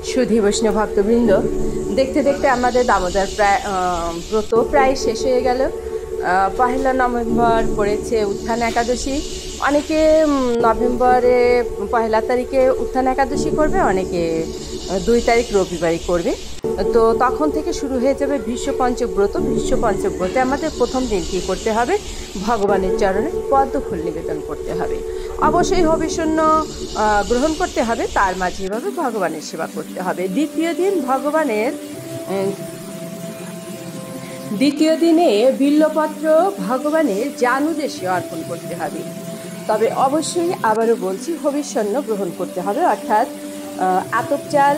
সুধী বৈষ্ণব ভক্তবৃন্দ, দেখতে দেখতে আমাদের দামোদর ব্রত প্রায় শেষ হয়ে গেল। 1 নভেম্বর পড়েছে উত্থান একাদশী। অনেকে নভেম্বরে 1 তারিখে উত্থান একাদশী করবে, অনেকে 2 তারিখ রবিবারই করবে। তো তখন থেকে শুরু হয়ে যাবে ভীষ্ম পঞ্চক ব্রত। ভীষ্ম পঞ্চক ব্রতে আমাদের প্রথম দিন কী করতে হবে? ভগবানের চরণে পদ্মফুল নিবেদন করতে হবে। অবশ্যই হবিষ্যন্ন গ্রহণ করতে হবে, তার মাঝে এভাবে ভগবানের সেবা করতে হবে। দ্বিতীয় দিনে বিল্লপত্র ভগবানের জানুদেশে অর্পণ করতে হবে। তবে অবশ্যই আবারও বলছি, হবিষ্যন্ন গ্রহণ করতে হবে, অর্থাৎ আতপ চাল,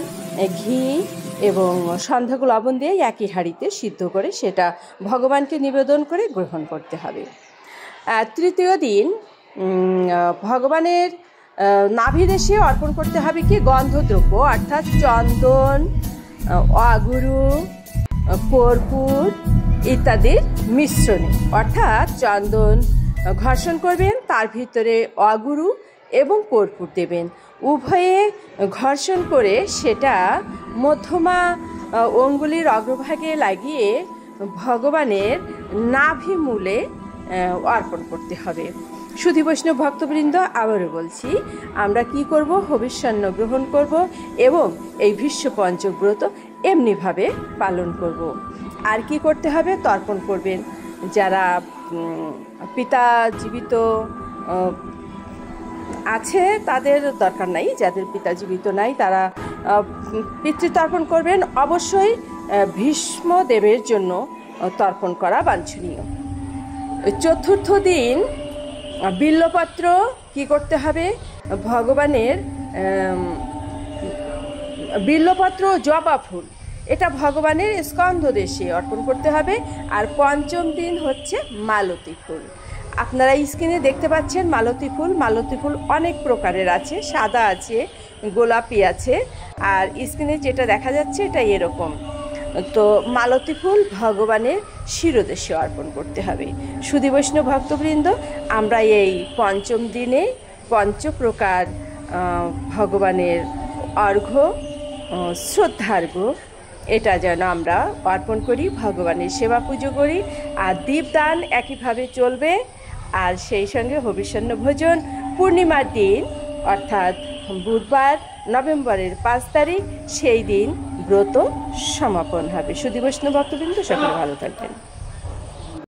ঘি এবং সন্ধ্যাক লবণ দিয়ে একই হাঁড়িতে সিদ্ধ করে সেটা ভগবানকে নিবেদন করে গ্রহণ করতে হবে। তৃতীয় দিন ভগবানের নাভিদেশে অর্পণ করতে হবে কি? গন্ধদ্রব্য, অর্থাৎ চন্দন, অগুরু, কর্পূর ইত্যাদির মিশ্রণে। অর্থাৎ চন্দন ঘর্ষণ করবেন, তার ভিতরে অগুরু এবং কর্পূর দেবেন। উভয়ে ঘর্ষণ করে সেটা মধ্যমা অঙ্গুলির অগ্রভাগে লাগিয়ে ভগবানের নাভিমূলে অর্পণ করতে হবে। সুধী বৈষ্ণব ভক্তবৃন্দ, আবারও বলছি, আমরা কি করব? হবিষ্যান্ন গ্রহণ করব এবং এই ভীষ্ম পঞ্চক ব্রত এমনিভাবে পালন করব। আর কি করতে হবে? তর্পণ করবেন। যারা পিতা জীবিত আছে তাদের দরকার নাই, যাদের পিতা জীবিত নাই তারা পিতৃতর্পণ করবেন। অবশ্যই ভীষ্মদেবের জন্য তর্পণ করা বাঞ্ছনীয়। চতুর্থ দিন বিল্লপত্র কি করতে হবে? ভগবানের বিল্লপত্র, জবা ফুল, এটা ভগবানের স্কন্ধ দেশে অর্পণ করতে হবে। আর পঞ্চম দিন হচ্ছে মালতী ফুল। আপনারা স্ক্রিনে দেখতে পাচ্ছেন মালতী ফুল। মালতী ফুল অনেক প্রকারের আছে, সাদা আছে, গোলাপি আছে, আর স্ক্রিনে যেটা দেখা যাচ্ছে এটা এরকম। তো মালতী ফুল ভগবানের শিরদেশে অর্পণ করতে হবে। সুধী বৈষ্ণব ভক্তবৃন্দ, আমরা এই পঞ্চম দিনে পঞ্চপ্রকার ভগবানের অর্ঘ্য, শ্রদ্ধার্ঘ্য, এটা যেন আমরা অর্পণ করি, ভগবানের সেবা পুজো করি। আর দীপদান একইভাবে চলবে। আর সেই সঙ্গে হবিষ্যান্ন ভোজন পূর্ণিমার দিন, অর্থাৎ বুধবার নভেম্বরের 5 তারিখ, সেই দিন ব্রত সমাপন হবে। সুধী বৈষ্ণব ভক্তবৃন্দ, সকলে ভালো থাকবেন।